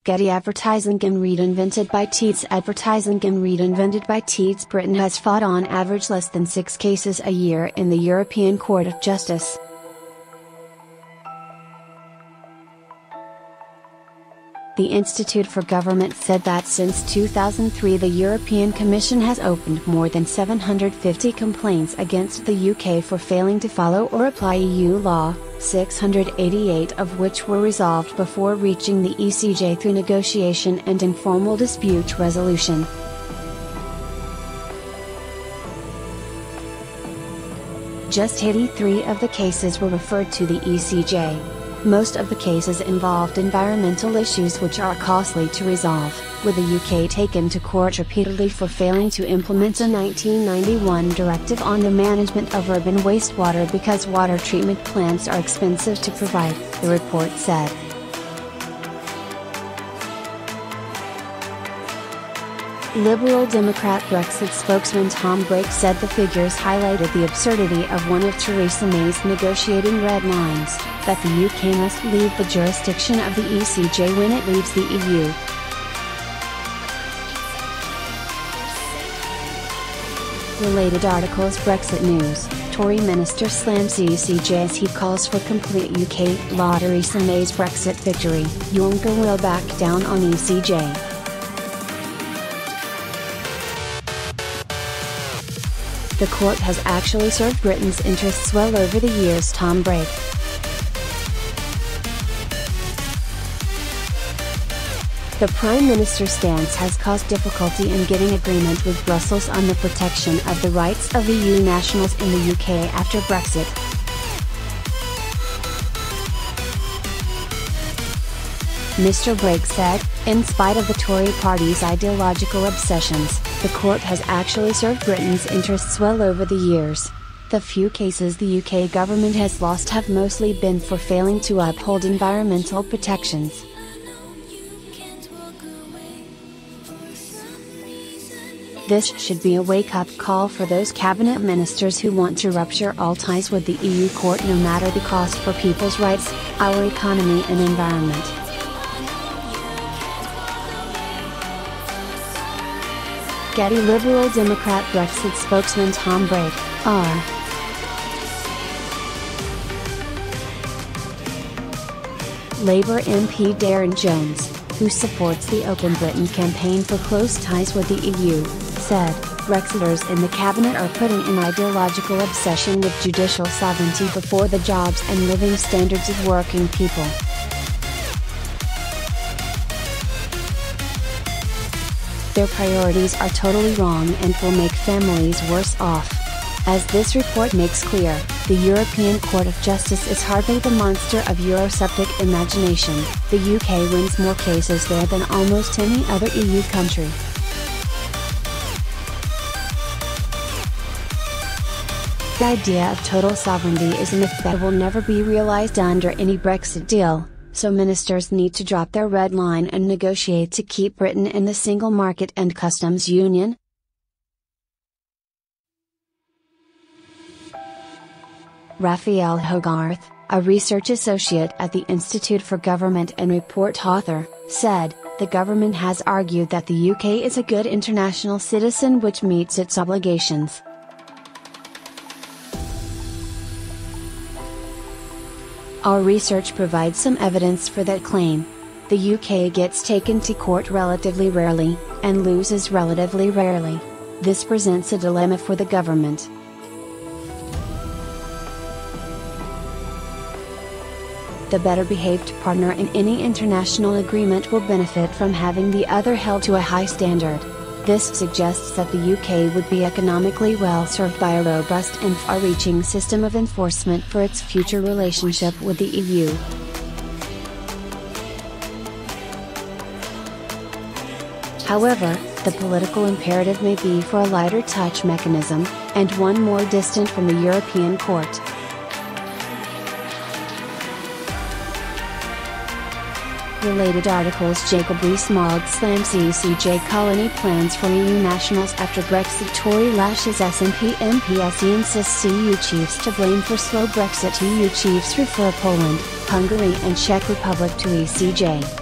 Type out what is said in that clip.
GETTYADVERTISINGinRead invented by TeadsADVERTISINGinRead invented by TeadsBritain has fought on average less than 6 cases a year in the European Court of Justice. The Institute for Government said that since 2003 the European Commission has opened more than 750 complaints against the UK for failing to follow or apply EU law, 688 of which were resolved before reaching the ECJ through negotiation and informal dispute resolution. Just 83 of the cases were referred to the ECJ. Most of the cases involved environmental issues which are costly to resolve, with the UK taken to court repeatedly for failing to implement a 1991 directive on the management of urban wastewater because water treatment plants are expensive to provide, the report said. Liberal Democrat Brexit spokesman Tom Brake said the figures highlighted the absurdity of one of Theresa May's negotiating red lines, that the UK must leave the jurisdiction of the ECJ when it leaves the EU. Related articles: Brexit news, Tory minister slams ECJ as he calls for complete UK law. Theresa May's Brexit victory, Juncker will back down on ECJ. The court has actually served Britain's interests well over the years. Tom Brake. The Prime Minister's stance has caused difficulty in getting agreement with Brussels on the protection of the rights of EU nationals in the UK after Brexit. Mr. Brake said, in spite of the Tory party's ideological obsessions, the court has actually served Britain's interests well over the years. The few cases the UK government has lost have mostly been for failing to uphold environmental protections. This should be a wake-up call for those cabinet ministers who want to rupture all ties with the EU court no matter the cost for people's rights, our economy and environment. Getty. Liberal Democrat Brexit spokesman Tom Brake, R. Labour MP Darren Jones, who supports the Open Britain campaign for close ties with the EU, said, Brexiters in the cabinet are putting an ideological obsession with judicial sovereignty before the jobs and living standards of working people. Their priorities are totally wrong and will make families worse off. As this report makes clear, the European Court of Justice is hardly the monster of Eurosceptic imagination. The UK wins more cases there than almost any other EU country. The idea of total sovereignty is a myth that will never be realised under any Brexit deal. So ministers need to drop their red line and negotiate to keep Britain in the single market and customs union. Raphael Hogarth, a research associate at the Institute for Government and report author, said, the government has argued that the UK is a good international citizen which meets its obligations. Our research provides some evidence for that claim. The UK gets taken to court relatively rarely, and loses relatively rarely. This presents a dilemma for the government. The better behaved partner in any international agreement will benefit from having the other held to a high standard. This suggests that the UK would be economically well served by a robust and far-reaching system of enforcement for its future relationship with the EU. However, the political imperative may be for a lighter touch mechanism, and one more distant from the European Court. Related articles: Jacob Rees-Mogg slams ECJ colony plans for EU nationals after Brexit. Tory lashes SNP MP as he insists EU chiefs to blame for slow Brexit. EU chiefs refer Poland, Hungary and Czech Republic to ECJ.